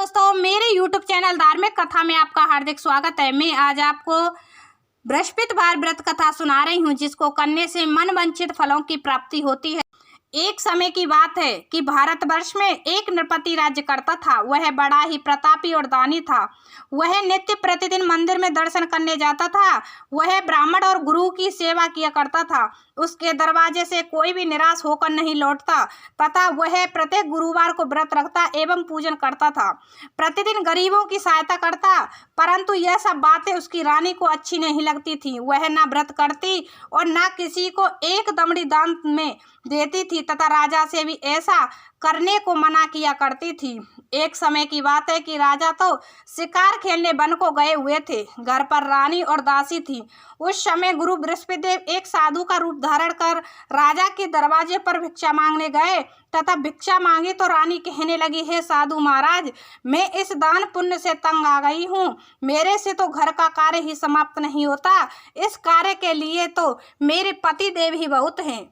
दोस्तों, मेरे YouTube channel धार्मिक कथा में आपका हार्दिक स्वागत है। मैं आज आपको बृहस्पतिवार व्रत कथा सुना रही हूँ, जिसको करने से मन वांछित फलों की प्राप्ति होती है। एक समय की बात है कि भारतवर्ष में एक नृपति राज्य करता था। वह बड़ा ही प्रतापी और दानी था। वह नित्य प्रतिदिन मंदिर में दर्शन करने जाता था। वह ब्राह्मण और गुरु की सेवा किया करता था। उसके दरवाजे से कोई भी निराश होकर नहीं लौटता तथा वह प्रत्येक गुरुवार को व्रत रखता एवं पूजन करता था। प्रतिदिन गरीबों की सहायता करता, परंतु यह सब बातें उसकी रानी को अच्छी नहीं लगती थी। वह न व्रत करती और न किसी को एक दमड़ी दान में देती थी तथा राजा से भी ऐसा करने को मना किया करती थी। एक समय की बात है कि राजा तो शिकार खेलने वन को गए हुए थे। घर पर रानी और दासी थी। उस समय गुरु बृहस्पतिदेव एक साधु का रूप धारण कर राजा के दरवाजे पर भिक्षा मांगने गए तथा भिक्षा मांगी तो रानी कहने लगी, हे साधु महाराज, मैं इस दान पुण्य से तंग आ गई हूँ। मेरे से तो घर का कार्य ही समाप्त नहीं होता। इस कार्य के लिए तो मेरे पति देव ही बहुत हैं।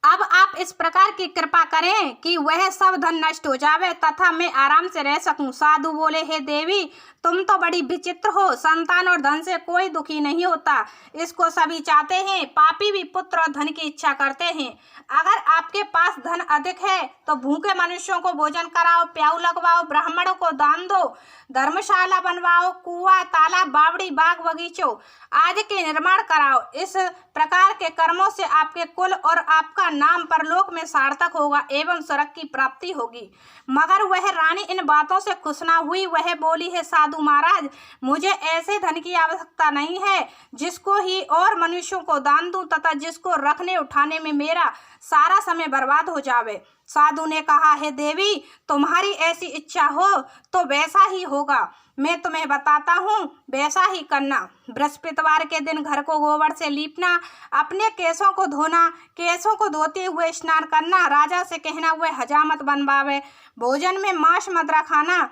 अब आप इस प्रकार की कृपा करें कि वह सब धन नष्ट हो जावे तथा मैं आराम से रह सकूं। साधु बोले, हे देवी, तुम तो बड़ी विचित्र हो। संतान और धन से कोई दुखी नहीं होता, इसको सभी चाहते हैं। पापी भी पुत्र और धन की इच्छा करते हैं। अगर आपके पास धन अधिक है तो भूखे मनुष्यों को भोजन कराओ, प्याऊ लगवाओ, ब्राह्मणों को दान दो, धर्मशाला बनवाओ, कुआं, तालाब, बावड़ी, बाग, बगीचों आदि के निर्माण कराओ। इस प्रकार के कर्मों से आपके कुल और आपका नाम परलोक में सार्थक होगा एवं स्वर्ग की प्राप्ति होगी। मगर वह रानी इन बातों से खुश ना हुई। वह बोली, है साधु महाराज, मुझे ऐसे धन की आवश्यकता नहीं है जिसको ही और मनुष्यों को दान दूं तथा जिसको रखने उठाने में मेरा सारा समय बर्बाद हो जावे। साधु ने कहा, हे देवी, तुम्हारी ऐसी इच्छा हो तो वैसा ही होगा। मैं तुम्हें बताता हूँ, वैसा ही करना। बृहस्पतिवार के दिन घर को गोबर से लीपना, अपने केसों को धोना, केसों को धोते हुए स्नान करना, राजा से कहना वह हजामत बनवावे, भोजन में मांस मदिरा खाना,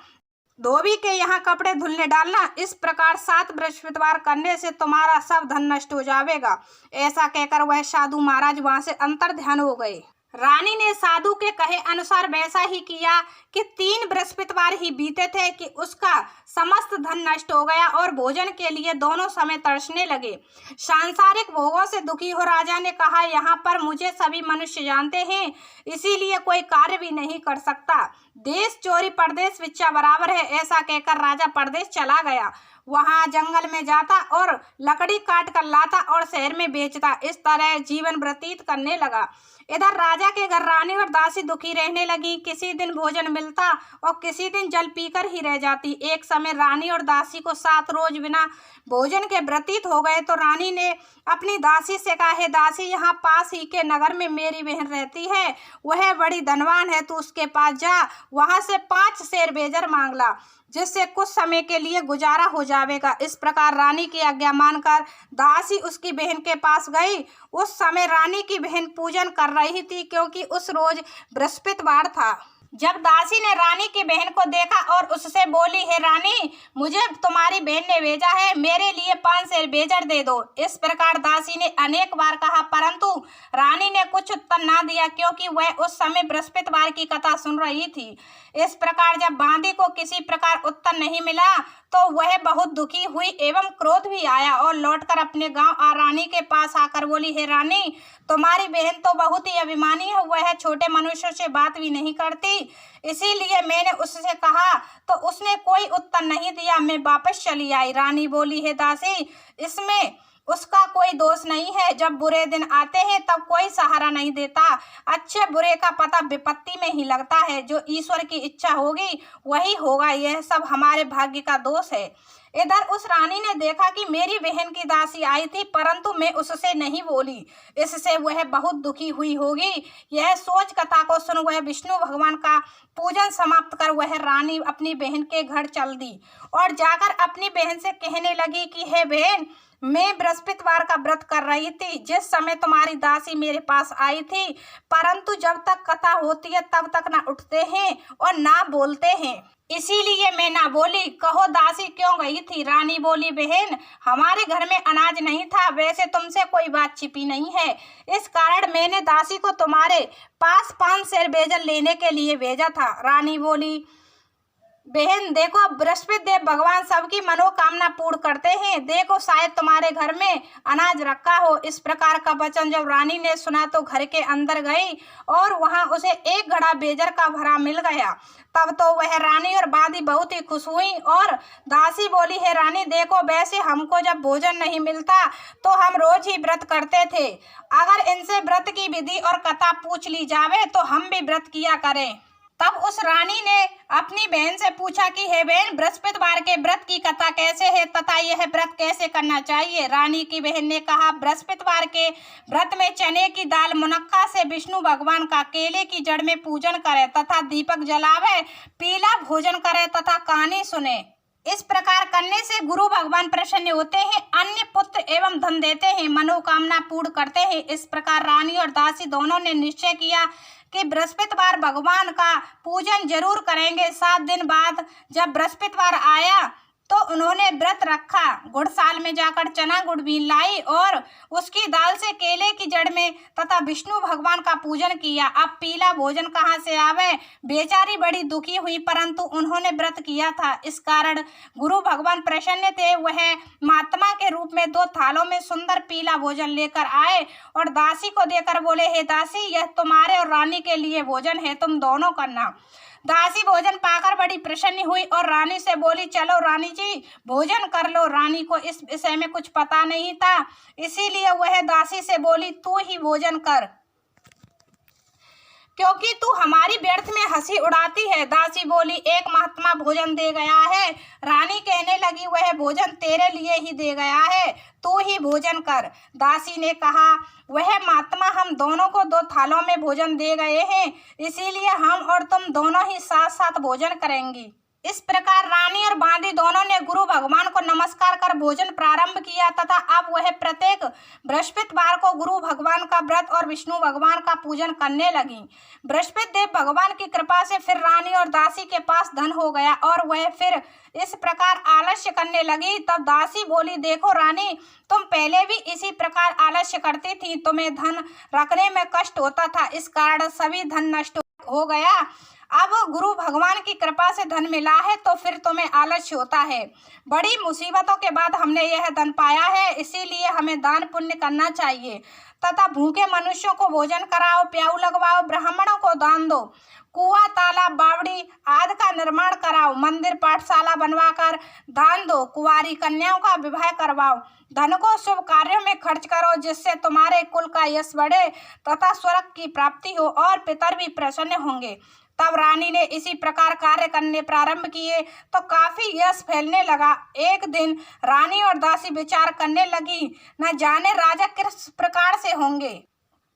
धोबी के यहाँ कपड़े धुलने डालना। इस प्रकार 7 बृहस्पतिवार करने से तुम्हारा सब धन नष्ट हो जाएगा। ऐसा कहकर वह साधु महाराज वहां से अंतर ध्यान हो गए। रानी ने साधु के कहे अनुसार वैसा ही किया कि 3 बृहस्पतिवार ही बीते थे कि उसका समस्त धन नष्ट हो गया और भोजन के लिए दोनों समय तरसने लगे। सांसारिक भोगों से दुखी हो राजा ने कहा, यहाँ पर मुझे सभी मनुष्य जानते हैं, इसीलिए कोई कार्य भी नहीं कर सकता। देश चोरी परदेश भिक्षा बराबर है। ऐसा कहकर राजा परदेश चला गया। वहां जंगल में जाता और लकड़ी काट कर लाता और शहर में बेचता। इस तरह जीवन व्यतीत करने लगा। इधर राजा के घर रानी और दासी दुखी रहने लगी। किसी दिन भोजन मिलता और किसी दिन जल पीकर ही रह जाती। एक समय रानी और दासी को 7 रोज बिना भोजन के व्यतीत हो गए तो रानी ने अपनी दासी से कहा, हे दासी, यहाँ पास ही के नगर में मेरी बहन रहती है, वह बड़ी धनवान है, तू उसके पास जा, वहां से 5 शेर बेजर मांग ला, जिससे कुछ समय के लिए गुजारा हो जाएगा। इस प्रकार रानी की आज्ञा मानकर दासी उसकी बहन के पास गई। उस समय रानी की बहन पूजन कर रही थी, क्योंकि उस रोज बृहस्पतिवार था। जब दासी ने रानी की बहन को देखा और उससे बोली, हे रानी, मुझे तुम्हारी बहन ने भेजा है, मेरे लिए 5 शेर बेजर दे दो। इस प्रकार दासी ने अनेक बार कहा, परंतु रानी ने कुछ उत्तर ना दिया, क्योंकि वह उस समय बृहस्पतिवार की कथा सुन रही थी। इस प्रकार जब बांदी को किसी प्रकार उत्तर नहीं मिला तो वह बहुत दुखी हुई एवं क्रोध भी आया और लौटकर अपने गांव रानी के पास आकर बोली, हे रानी, तुम्हारी बहन तो बहुत ही अभिमानी है, वह छोटे मनुष्यों से बात भी नहीं करती, इसीलिए मैंने उससे कहा तो उसने कोई उत्तर नहीं दिया, मैं वापस चली आई। रानी बोली, हे दासी, इसमें उसका कोई दोष नहीं है। जब बुरे दिन आते हैं तब कोई सहारा नहीं देता। अच्छे बुरे का पता विपत्ति में ही लगता है। जो ईश्वर की इच्छा होगी वही होगा। यह सब हमारे भाग्य का दोष है। इधर उस रानी ने देखा कि मेरी बहन की दासी आई थी, परंतु मैं उससे नहीं बोली, इससे वह बहुत दुखी हुई होगी। यह सोच कथा को सुन वह विष्णु भगवान का पूजन समाप्त कर वह रानी अपनी बहन के घर चल दी और जाकर अपनी बहन से कहने लगी कि हे बहन, मैं बृहस्पतिवार का व्रत कर रही थी जिस समय तुम्हारी दासी मेरे पास आई थी, परंतु जब तक कथा होती है तब तक ना उठते हैं और ना बोलते हैं, इसीलिए मैं ना बोली। कहो दासी क्यों गई थी? रानी बोली, बहन, हमारे घर में अनाज नहीं था, वैसे तुमसे कोई बात छिपी नहीं है, इस कारण मैंने दासी को तुम्हारे पास 5 शेर बेजल लेने के लिए भेजा था। रानी बोली, बहन देखो, बृहस्पति देव भगवान सबकी मनोकामना पूर्ण करते हैं। देखो शायद तुम्हारे घर में अनाज रखा हो। इस प्रकार का वचन जब रानी ने सुना तो घर के अंदर गई और वहां उसे एक घड़ा बेजर का भरा मिल गया। तब तो वह रानी और बादी बहुत ही खुश हुई और दासी बोली, है रानी देखो, वैसे हमको जब भोजन नहीं मिलता तो हम रोज ही व्रत करते थे। अगर इनसे व्रत की विधि और कथा पूछ ली जावे तो हम भी व्रत किया करें। तब उस रानी ने अपनी बहन से पूछा कि हे बहन, बृहस्पतिवार के व्रत की कथा कैसे है तथा यह व्रत कैसे करना चाहिए। रानी की बहन ने कहा, बृहस्पतिवार के व्रत में चने की दाल मुनक्का से विष्णु भगवान का केले की जड़ में पूजन करे तथा दीपक जलावे, पीला भोजन करे तथा कहानी सुने। इस प्रकार करने से गुरु भगवान प्रसन्न होते हैं, अन्य पुत्र एवं धन देते हैं, मनोकामना पूर्ण करते हैं। इस प्रकार रानी और दासी दोनों ने निश्चय किया कि बृहस्पतिवार भगवान का पूजन जरूर करेंगे। 7 दिन बाद जब बृहस्पतिवार आया तो उन्होंने व्रत रखा। गुड़साल में जाकर चना गुड़ बीन लाई और उसकी दाल से केले की जड़ में तथा विष्णु भगवान का पूजन किया। अब पीला भोजन कहाँ से आवे। बेचारी बड़ी दुखी हुई, परंतु उन्होंने व्रत किया था, इस कारण गुरु भगवान प्रसन्न थे। वह महात्मा के रूप में 2 थालों में सुंदर पीला भोजन लेकर आए और दासी को देकर बोले, हे दासी, यह तुम्हारे और रानी के लिए भोजन है, तुम दोनों करना। दासी भोजन पाकर बड़ी प्रसन्न हुई और रानी से बोली, चलो रानी जी भोजन कर लो। रानी को इस विषय में कुछ पता नहीं था, इसीलिए वह दासी से बोली, तू ही भोजन कर, क्योंकि तू हमारी व्यर्थ में हंसी उड़ाती है। दासी बोली, एक महात्मा भोजन दे गया है। रानी कहने लगी, वह भोजन तेरे लिए ही दे गया है, तू ही भोजन कर। दासी ने कहा, वह महात्मा हम दोनों को 2 थालों में भोजन दे गए हैं, इसीलिए हम और तुम दोनों ही साथ साथ भोजन करेंगी। इस प्रकार रानी और बांदी दोनों ने गुरु भगवान को नमस्कार कर भोजन प्रारंभ किया तथा अब वह प्रत्येक बृहस्पतिवार को गुरु भगवान का व्रत और विष्णु भगवान का पूजन करने लगी। बृहस्पति देव भगवान की कृपा से फिर रानी और दासी के पास धन हो गया और वह फिर इस प्रकार आलस्य करने लगी। तब दासी बोली, देखो रानी, तुम पहले भी इसी प्रकार आलस्य करती थी, तुम्हें धन रखने में कष्ट होता था, इस कारण सभी धन नष्ट हो गया। अब गुरु भगवान की कृपा से धन मिला है तो फिर तुम्हें आलस्य होता है। बड़ी मुसीबतों के बाद हमने यह धन पाया है, इसीलिए हमें दान पुण्य करना चाहिए तथा भूखे मनुष्यों को भोजन कराओ, प्याऊ लगवाओ, ब्राह्मणों को दान दो, कुआं, तालाब, बावड़ी आदि का निर्माण कराओ, मंदिर पाठशाला बनवाकर दान दो, कुंवारी कन्याओं का विवाह करवाओ, धन को शुभ कार्यों में खर्च करो, जिससे तुम्हारे कुल का यश बढ़े तथा स्वर्ग की प्राप्ति हो और पितर भी प्रसन्न होंगे। तब रानी ने इसी प्रकार कार्य करने प्रारंभ किए तो काफी यश फैलने लगा। एक दिन रानी और दासी विचार करने लगी, न जाने राजा किस प्रकार से होंगे,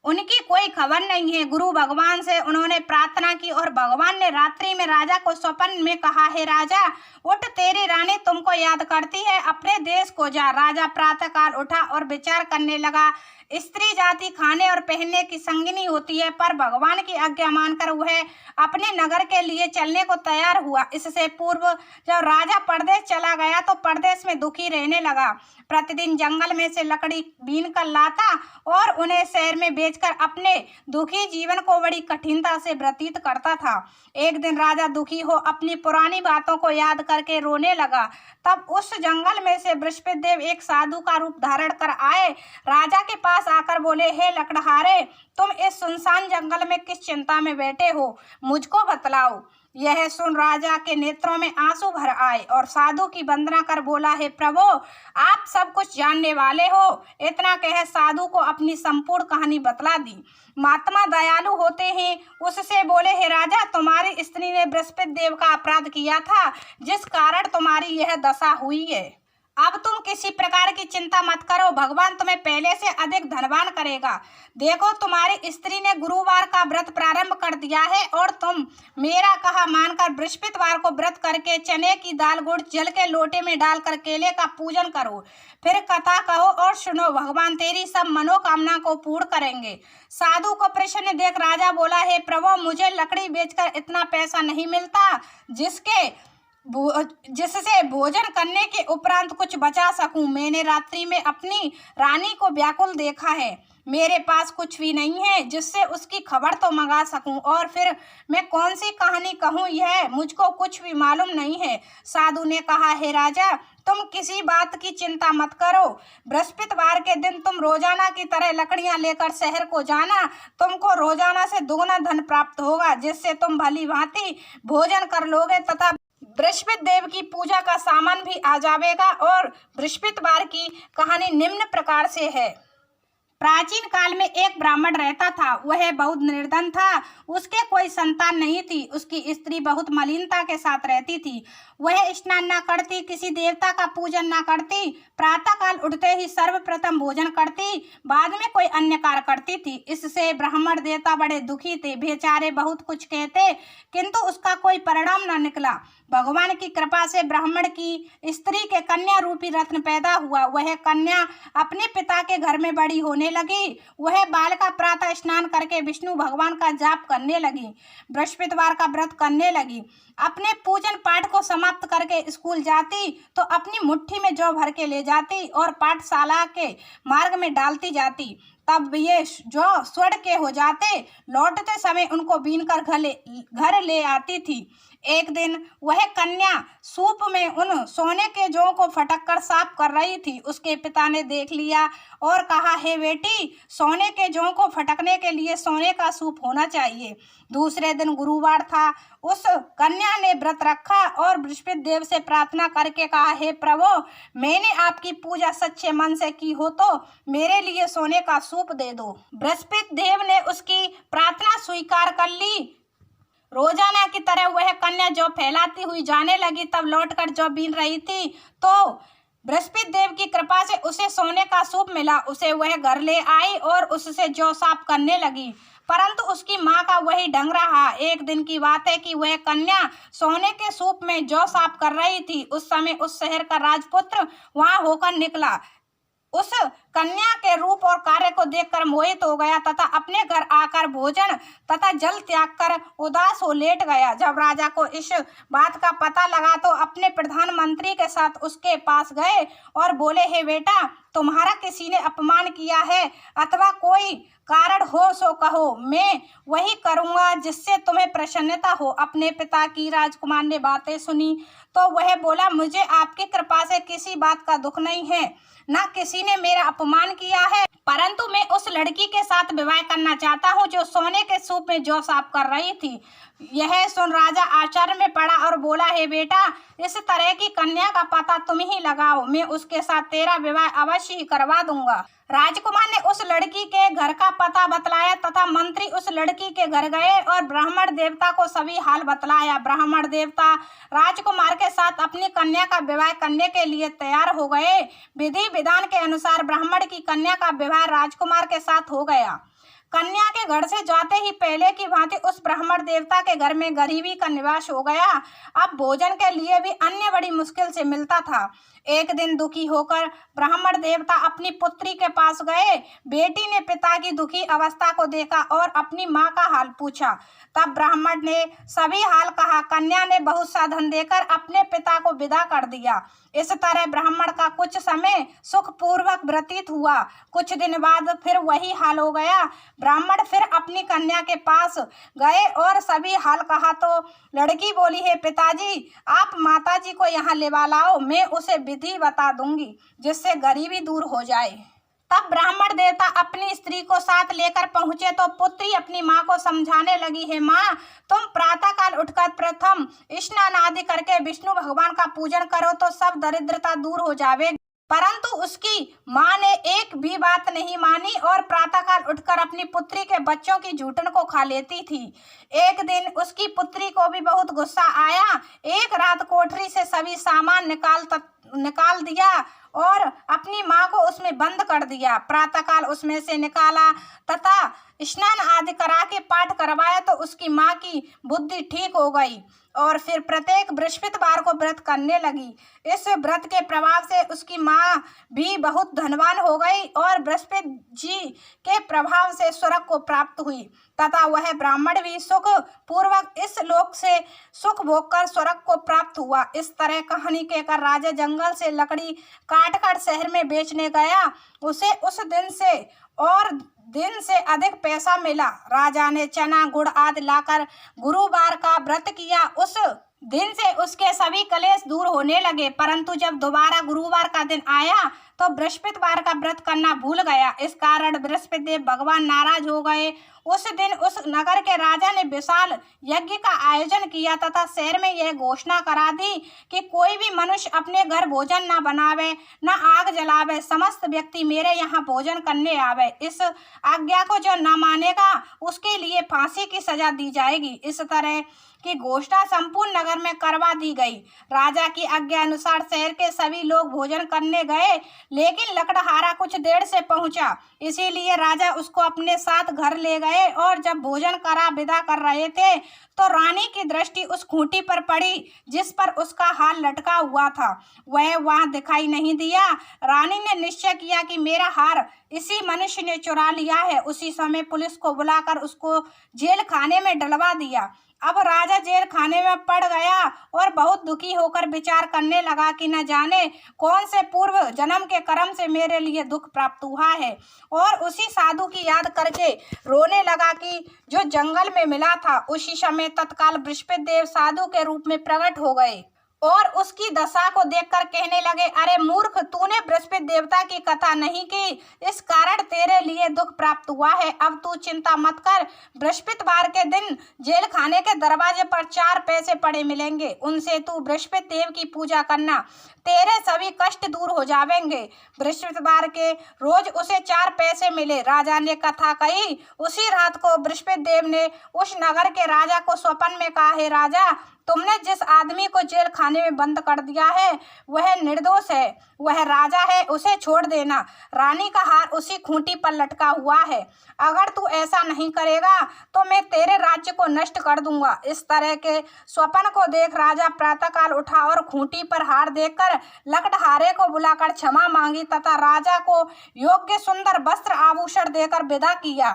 उनकी कोई खबर नहीं है। गुरु भगवान से उन्होंने प्रार्थना की और भगवान ने रात्रि में राजा को स्वप्न में कहा, हे राजा, उठ, तेरी रानी तुमको याद करती है, अपने देश को जा। राजा प्रातःकाल उठा और विचार करने लगा, स्त्री जाति खाने और पहनने की संगिनी होती है, पर भगवान की आज्ञा मानकर वह अपने नगर के लिए चलने को तैयार हुआ। इससे पूर्व जब राजा परदेश चला गया तो परदेश में दुखी रहने लगा। प्रतिदिन जंगल में से लकड़ी बीन कर लाता और उन्हें शहर में बेचकर अपने दुखी जीवन को बड़ी कठिनता से व्यतीत करता था। एक दिन राजा दुखी हो अपनी पुरानी बातों को याद करके रोने लगा। तब उस जंगल में से बृहस्पति देव एक साधु का रूप धारण कर आए। राजा के पास आकर बोले, हे लकड़हारे, तुम इस सुनसान जंगल में किस चिंता में बैठे हो, मुझको बतलाओ। यह सुन राजा के नेत्रों में आंसू भर आए और साधु की वंदना कर बोला, हे प्रभु, आप सब कुछ जानने वाले हो। इतना कह साधु को अपनी संपूर्ण कहानी बतला दी। महात्मा दयालु होते हैं, उससे बोले, हे राजा, तुम्हारी स्त्री ने बृहस्पति देव का अपराध किया था, जिस कारण तुम्हारी यह दशा हुई है। अब तुम किसी प्रकार की चिंता मत करो, भगवान तुम्हें पहले से अधिक धनवान करेगा। देखो, तुम्हारी स्त्री ने गुरुवार का व्रत प्रारंभ कर दिया है और तुम मेरा कहा मानकर बृहस्पतिवार को व्रत करके चने की दाल गुड़ जल के लोटे में डालकर केले का पूजन करो, फिर कथा कहो और सुनो, भगवान तेरी सब मनोकामना को पूर्ण करेंगे। साधु को प्रसन्न देख राजा बोला, हे प्रभु, मुझे लकड़ी बेचकर इतना पैसा नहीं मिलता जिससे भोजन करने के उपरांत कुछ बचा सकूं। मैंने रात्रि में अपनी रानी को व्याकुल देखा है, मेरे पास कुछ भी नहीं है जिससे उसकी खबर तो मंगा सकूं, और फिर मैं कौन सी कहानी कहूं, यह मुझको कुछ भी मालूम नहीं है। साधु ने कहा, हे राजा, तुम किसी बात की चिंता मत करो। बृहस्पतिवार के दिन तुम रोजाना की तरह लकड़ियां लेकर शहर को जाना। तुमको रोजाना से दोगुना धन प्राप्त होगा, जिससे तुम भली भांति भोजन कर लोगे तथा बृहस्पति देव की पूजा का सामान भी आ जाएगा। और बृहस्पतिवार की कहानी निम्न प्रकार से है। प्राचीन काल में एक ब्राह्मण रहता था। वह बहुत निर्धन था। उसके कोई संतान नहीं थी। उसकी स्त्री बहुत मलिनता के साथ रहती थी। वह स्नान न करती, किसी देवता का पूजन न करती, प्रातः काल उठते ही सर्वप्रथम भोजन करती, बाद में कोई अन्य कार्य करती थी। इससे ब्राह्मण देवता बड़े दुखी थे। बेचारे बहुत कुछ कहते, किंतु उसका कोई परिणाम न निकला। भगवान की कृपा से ब्राह्मण की स्त्री के कन्या रूपी रत्न पैदा हुआ। वह कन्या अपने पिता के घर में बड़ी होने लगी। वह बालिका प्रातः स्नान करके विष्णु भगवान का जाप करने लगी, बृहस्पतिवार का व्रत करने लगी। अपने पूजन पाठ को समाप्त करके स्कूल जाती तो अपनी मुट्ठी में जौ भर के ले जाती और पाठशाला के मार्ग में डालती जाती। तब ये जौ स्वर्ण के हो जाते। लौटते समय उनको बीनकर घर ले आती थी। एक दिन वह कन्या सूप में उन सोने के जौ को फटक कर साफ कर रही थी। उसके पिता ने देख लिया और कहा, हे बेटी, सोने के जौ को फटकने के लिए सोने का सूप होना चाहिए। दूसरे दिन गुरुवार था। उस कन्या ने व्रत रखा और बृहस्पति देव से प्रार्थना करके कहा, हे प्रभु, मैंने आपकी पूजा सच्चे मन से की हो तो मेरे लिए सोने का सूप दे दो। बृहस्पति देव ने उसकी प्रार्थना स्वीकार कर ली। रोजाना की तरह वह कन्या जौ फैलाती हुई जाने लगी। तब लौटकर जौ बीन रही थी तो बृहस्पति देव की कृपा से उसे सोने का सूप मिला। उसे वह घर ले आई और उससे जौ साफ करने लगी, परंतु उसकी माँ का वही ढंग रहा। एक दिन की बात है कि वह कन्या सोने के सूप में जौ साफ कर रही थी। उस समय उस शहर का राजपुत्र वहां होकर निकला। उस कन्या के रूप और कार्य को देखकर मोहित हो गया तथा अपने घर आकर भोजन तथा जल त्याग कर उदास हो लेट गया। जब राजा को इस बात का पता लगा तो अपने प्रधानमंत्री के साथ उसके पास गए और बोले, हे बेटा, तुम्हारा किसी ने अपमान किया है अथवा कोई कारण हो सो कहो, मैं वही करूँगा जिससे तुम्हें प्रसन्नता हो। अपने पिता की राजकुमार ने बातें सुनी तो वह बोला, मुझे आपकी कृपा से किसी बात का दुख नहीं है, न किसी ने मेरा अपमान किया है, परंतु मैं उस लड़की के साथ विवाह करना चाहता हूँ जो सोने के सूप में जौ साफ कर रही थी। यह सुन राजा आश्चर्य में पड़ा और बोला, हे बेटा, इस तरह की कन्या का पता तुम ही लगाओ, मैं उसके साथ तेरा विवाह अवश्य ही करवा दूंगा। राजकुमार ने उस लड़की के घर का पता बतलाया तथा मंत्री उस लड़की के घर गए और ब्राह्मण देवता को सभी हाल बतलाया। ब्राह्मण देवता राजकुमार के साथ अपनी कन्या का विवाह करने के लिए तैयार हो गए। विधि विधान के अनुसार ब्राह्मण की कन्या का विवाह राजकुमार के साथ हो गया। कन्या के घर से जाते ही पहले की भांति उस ब्राह्मण देवता के घर में गरीबी का निवास हो गया। अब भोजन के लिए भी अन्न बड़ी मुश्किल से मिलता था। एक दिन दुखी होकर ब्राह्मण देवता अपनी पुत्री के पास गए। बेटी ने पिता की दुखी अवस्था को देखा और अपनी माँ का हाल पूछा। तब ब्राह्मण ने सभी हाल कहा। कन्या ने बहुत सा धन देकर अपने पिता को विदा कर दिया। इस तरह ब्राह्मण का कुछ समय सुखपूर्वक व्यतीत हुआ। कुछ दिन बाद फिर वही हाल हो गया। ब्राह्मण फिर अपनी कन्या के पास गए और सभी हाल कहा तो लड़की बोली, हे पिताजी, आप माताजी को यहाँ ले लाओ, मैं उसे विधि बता दूंगी जिससे गरीबी दूर हो जाए। तब ब्राह्मण देवता अपनी स्त्री को साथ लेकर पहुंचे तो पुत्री अपनी माँ को समझाने लगी, हे माँ, तुम प्रातःकाल उठकर प्रथम स्नान आदि करके विष्णु भगवान का पूजन करो तो सब दरिद्रता दूर हो जाएगी। परंतु उसकी माँ ने एक भी बात नहीं मानी और प्रातःकाल उठकर अपनी पुत्री के बच्चों की जूठन को खा लेती थी। एक दिन उसकी पुत्री को भी बहुत गुस्सा आया। एक रात कोठरी से सभी सामान निकाल दिया और अपनी माँ को उसमें बंद कर दिया। प्रातःकाल उसमें से निकाला तथा स्नान आदि करा के पाठ करवाया तो उसकी माँ की बुद्धि ठीक हो गई और फिर प्रत्येक बृहस्पतिवार को व्रत करने लगी। इस व्रत के प्रभाव से उसकी माँ भी बहुत धनवान हो गई और बृहस्पति जी के प्रभाव से स्वर्ग को प्राप्त हुई। तथा वह ब्राह्मण भी सुख पूर्वक इस लोक से सुख भोग कर स्वर्ग को प्राप्त हुआ। इस तरह कहानी कहकर राजा जंगल से लकड़ी काट कर शहर में बेचने गया। उसे उस दिन से अधिक पैसा मिला। राजा ने चना गुड़ आदि लाकर गुरुवार का व्रत किया। उस दिन से उसके सभी कलेश दूर होने लगे। परंतु जब दोबारा गुरुवार का दिन आया तो बृहस्पतिवार का व्रत करना भूल गया। इस कारण बृहस्पति देव भगवान नाराज हो गए। उस दिन उस नगर के राजा ने विशाल यज्ञ का आयोजन किया तथा शहर में यह घोषणा करा दी कि कोई भी मनुष्य अपने घर भोजन न बनावे, न आग जलावे, समस्त व्यक्ति मेरे यहाँ भोजन करने आवे। इस आज्ञा को जो न मानेगा उसके लिए फांसी की सजा दी जाएगी। इस तरह की घोषणा संपूर्ण नगर में करवा दी गई। राजा की आज्ञा अनुसार शहर के सभी लोग भोजन करने गए, लेकिन लकड़हारा कुछ देर से पहुंचा, इसीलिए राजा उसको अपने साथ घर ले गए। और जब भोजन करा विदा कर रहे थे तो रानी की दृष्टि उस खूंटी पर पड़ी जिस पर उसका हार लटका हुआ था। वह वहां दिखाई नहीं दिया। रानी ने निश्चय किया कि मेरा हार इसी मनुष्य ने चुरा लिया है। उसी समय पुलिस को बुलाकर उसको जेल खाने में डलवा दिया। अब राजा जेल खाने में पड़ गया और बहुत दुखी होकर विचार करने लगा कि न जाने कौन से पूर्व जन्म के कर्म से मेरे लिए दुख प्राप्त हुआ है। और उसी साधु की याद करके रोने लगा कि जो जंगल में मिला था। उसी समय तत्काल बृहस्पति देव साधु के रूप में प्रकट हो गए और उसकी दशा को देखकर कहने लगे, अरे मूर्ख, तूने बृहस्पति देवता की कथा नहीं की, इस कारण तेरे लिए दुख प्राप्त हुआ है। अब तू चिंता मत कर। बृहस्पतिवार के दिन जेल खाने के दरवाजे पर 4 पैसे पड़े मिलेंगे, उनसे तू बृहस्पति देव की पूजा करना, तेरे सभी कष्ट दूर हो जाएंगे। बृहस्पतिवार के रोज उसे 4 पैसे मिले। राजा ने कथा कही। उसी रात को बृहस्पति देव ने उस नगर के राजा को स्वप्न में कहा, हे राजा, तुमने जिस आदमी को जेल खाने में बंद कर दिया है वह निर्दोष है, वह राजा है, उसे छोड़ देना। रानी का हार उसी खूंटी पर लटका हुआ है। अगर तू ऐसा नहीं करेगा तो मैं तेरे राज्य को नष्ट कर दूंगा। इस तरह के स्वप्न को देख राजा प्रातःकाल उठा और खूंटी पर हार देखकर लकड़हारे को बुलाकर क्षमा मांगी तथा राजा को योग्य सुंदर वस्त्र आभूषण देकर विदा किया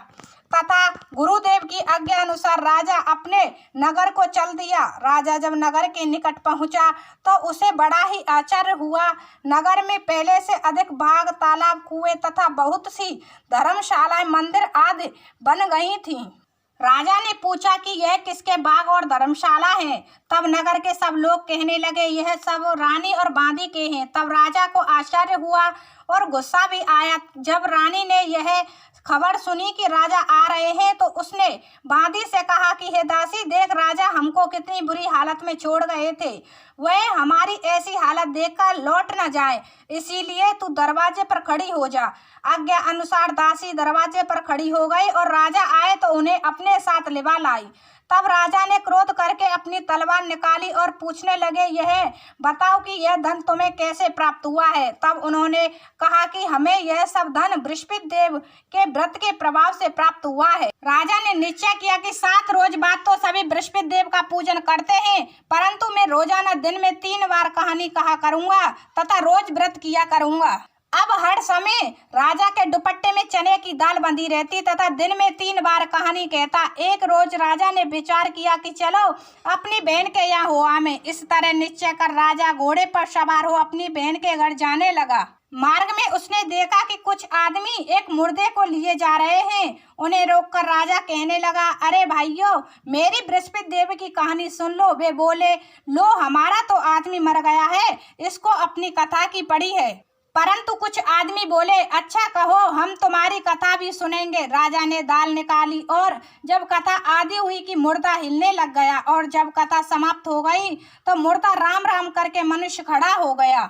तथा गुरुदेव की आज्ञा अनुसार राजा अपने नगर को चल दिया। राजा जब नगर के निकट पहुंचा तो उसे बड़ा ही आश्चर्य हुआ। नगर में पहले से अधिक बाग, तालाब, कुएं तथा बहुत सी धर्मशालाएं, मंदिर आदि बन गई थीं। राजा ने पूछा कि यह किसके बाग और धर्मशाला हैं। तब नगर के सब लोग कहने लगे, यह सब रानी और बांदी के हैं। तब राजा को आश्चर्य हुआ और गुस्सा भी आया। जब रानी ने यह खबर सुनी कि राजा आ रहे हैं तो उसने बांदी से कहा कि हे दासी, देख राजा हमको कितनी बुरी हालत में छोड़ गए थे, वह हमारी ऐसी हालत देखकर लौट न जाए, इसीलिए तू दरवाजे पर खड़ी हो जा। आज्ञा अनुसार दासी दरवाजे पर खड़ी हो गई और राजा आए तो उन्हें अपने साथ लिवा लाई। तब राजा ने क्रोध करके अपनी तलवार निकाली और पूछने लगे, यह बताओ कि यह धन तुम्हें कैसे प्राप्त हुआ है। तब उन्होंने कहा कि हमें यह सब धन बृहस्पति देव के व्रत के प्रभाव से प्राप्त हुआ है। राजा ने निश्चय किया कि 7 रोज बाद तो सभी बृहस्पति देव का पूजन करते हैं, परंतु मैं रोजाना दिन में 3 बार कहानी कहा करूंगा तथा रोज व्रत किया करूंगा। अब हर समय राजा के दुपट्टे में चने की दाल बंधी रहती तथा दिन में 3 बार कहानी कहता। एक रोज राजा ने विचार किया कि चलो अपनी बहन के यहाँ हो आवे। इस तरह निश्चय कर राजा घोड़े पर सवार हो अपनी बहन के घर जाने लगा। मार्ग में उसने देखा कि कुछ आदमी एक मुर्दे को लिए जा रहे हैं। उन्हें रोककर राजा कहने लगा, अरे भाइयों, मेरी बृहस्पति देव की कहानी सुन लो। वे बोले, लो हमारा तो आदमी मर गया है, इसको अपनी कथा की पड़ी है। परंतु कुछ आदमी बोले, अच्छा कहो, हम तुम्हारी कथा भी सुनेंगे। राजा ने दाल निकाली और जब कथा आधी हुई कि मुर्दा हिलने लग गया और जब कथा समाप्त हो गई तो मुर्दा राम राम करके मनुष्य खड़ा हो गया।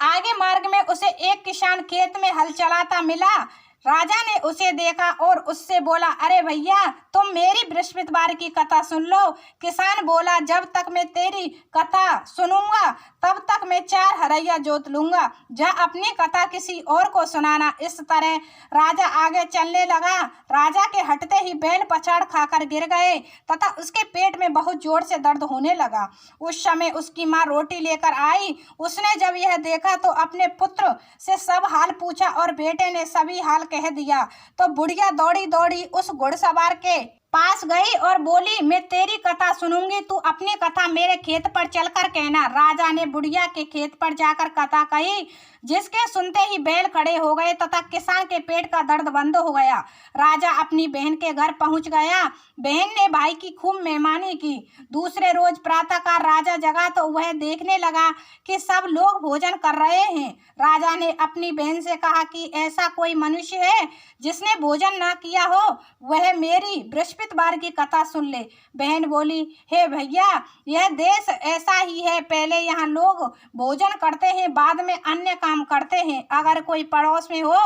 आगे मार्ग में उसे एक किसान खेत में हल चलाता मिला। राजा ने उसे देखा और उससे बोला, अरे भैया, तुम मेरी बृहस्पतिवार की कथा सुन लो। किसान बोला, जब तक मैं तेरी कथा सुनूंगा तब तक मैं 4 हरैया जोत लूंगा, जा अपनी कथा किसी और को सुनाना। इस तरह राजा आगे चलने लगा। राजा के हटते ही बैल पछाड़ खाकर गिर गए तथा उसके पेट में बहुत जोर से दर्द होने लगा। उस समय उसकी माँ रोटी लेकर आई। उसने जब यह देखा तो अपने पुत्र से सब हाल पूछा और बेटे ने सभी हाल कह दिया। तो बुढ़िया दौड़ी दौड़ी उस घुड़सवार के पास गई और बोली, मैं तेरी कथा सुनूंगी, तू अपनी कथा मेरे खेत पर चलकर कहना। राजा ने बुढ़िया के खेत पर जाकर कथा कही, जिसके सुनते ही बैल खड़े हो गए तथा किसान के पेट का दर्द बंद हो गया। राजा अपनी बहन के घर पहुंच गया। बहन ने भाई की खूब मेहमानी की। दूसरे रोज प्रातःकाल राजा जगा तो वह देखने लगा कि सब लोग भोजन कर रहे हैं। राजा ने अपनी बहन से कहा कि ऐसा कोई मनुष्य है जिसने भोजन ना किया हो, वह मेरी बृहस्पतिवार की कथा सुन ले। बहन बोली, हे भैया, यह देश ऐसा ही है, पहले यहाँ लोग भोजन करते हैं, बाद में अन्य काम करते हैं। अगर कोई पड़ोस में हो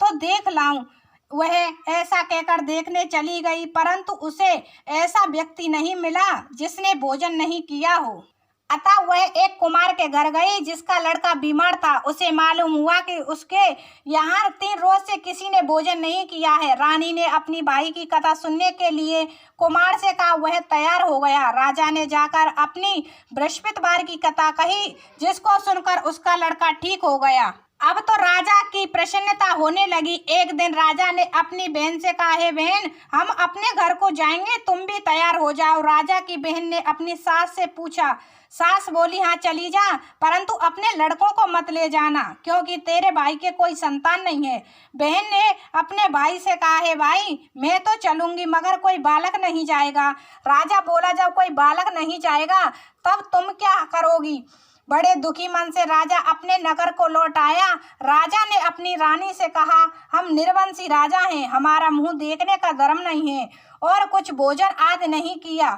तो देख लाऊं। वह ऐसा कहकर देखने चली गई, परंतु उसे ऐसा व्यक्ति नहीं मिला जिसने भोजन नहीं किया हो। अतः वह एक कुमार के घर गई जिसका लड़का बीमार था। उसे मालूम हुआ कि उसके यहाँ 3 रोज से किसी ने भोजन नहीं किया है। रानी ने अपनी भाई की कथा सुनने के लिए कुमार से कहा। वह तैयार हो गया। राजा ने जाकर अपनी बृहस्पतिवार की कथा कही, जिसको सुनकर उसका लड़का ठीक हो गया। अब तो राजा की प्रसन्नता होने लगी। एक दिन राजा ने अपनी बहन से कहा, हे बहन, हम अपने घर को जाएंगे, तुम भी तैयार हो जाओ। राजा की बहन ने अपनी सास से पूछा। सास बोली, हाँ चली जा, परंतु अपने लड़कों को मत ले जाना, क्योंकि तेरे भाई के कोई संतान नहीं है। बहन ने अपने भाई से कहा, हे भाई, मैं तो चलूंगी, मगर कोई बालक नहीं जाएगा। राजा बोला, जब कोई बालक नहीं जाएगा तब तुम क्या करोगी? बड़े दुखी मन से राजा अपने नगर को लौट आया। राजा ने अपनी रानी से कहा, हम निर्वंशी राजा हैं, हमारा मुंह देखने का धर्म नहीं है और कुछ भोजन आदि नहीं किया।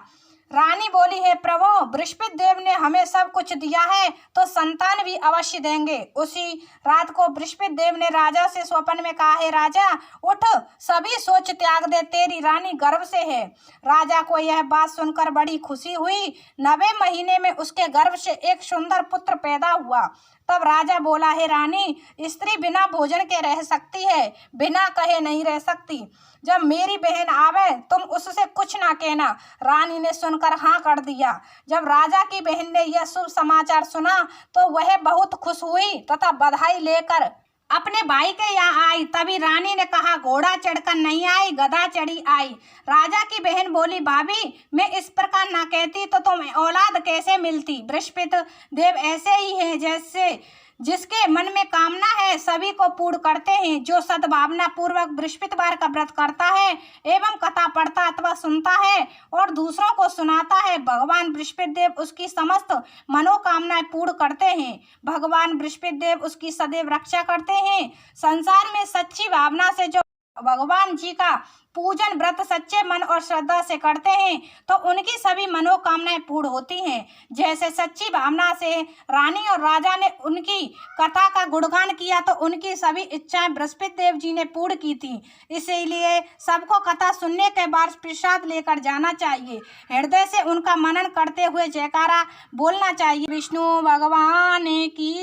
रानी बोली, है प्रभु, बृहस्पति देव ने हमें सब कुछ दिया है तो संतान भी अवश्य देंगे। उसी रात को बृहस्पति देव ने राजा से स्वप्न में कहा, है राजा, उठ, सभी सोच त्याग दे, तेरी रानी गर्भ से है। राजा को यह बात सुनकर बड़ी खुशी हुई। 9वें महीने में उसके गर्भ से एक सुंदर पुत्र पैदा हुआ। तब राजा बोला, है रानी, स्त्री बिना भोजन के रह सकती है, बिना कहे नहीं रह सकती। जब मेरी बहन आवे तुम उससे कुछ ना कहना। रानी ने सुनकर हाँ कर दिया। जब राजा की बहन ने यह शुभ समाचार सुना तो वह बहुत खुश हुई तथा बधाई लेकर अपने भाई के यहाँ आई। तभी रानी ने कहा, घोड़ा चढ़कर नहीं आई, गधा चढ़ी आई। राजा की बहन बोली, भाभी, मैं इस प्रकार ना कहती तो तुम्हें औलाद कैसे मिलती? बृहस्पति देव ऐसे ही है, जैसे जिसके मन में कामना है सभी को पूर्ण करते हैं। जो सद्भावना पूर्वक बृहस्पतिवार का व्रत करता है एवं कथा पढ़ता अथवा सुनता है और दूसरों को सुनाता है, भगवान बृहस्पति देव उसकी समस्त मनोकामनाएं पूर्ण करते हैं। भगवान बृहस्पति देव उसकी सदैव रक्षा करते हैं। संसार में सच्ची भावना से जो भगवान जी का पूजन व्रत सच्चे मन और श्रद्धा से करते हैं तो उनकी सभी मनोकामनाएं पूर्ण होती हैं। जैसे सच्ची भावना से रानी और राजा ने उनकी कथा का गुणगान किया तो उनकी सभी इच्छाएं बृहस्पति देव जी ने पूर्ण की थी। इसीलिए सबको कथा सुनने के बाद प्रसाद लेकर जाना चाहिए। हृदय से उनका मनन करते हुए जयकारा बोलना चाहिए। विष्णु भगवान की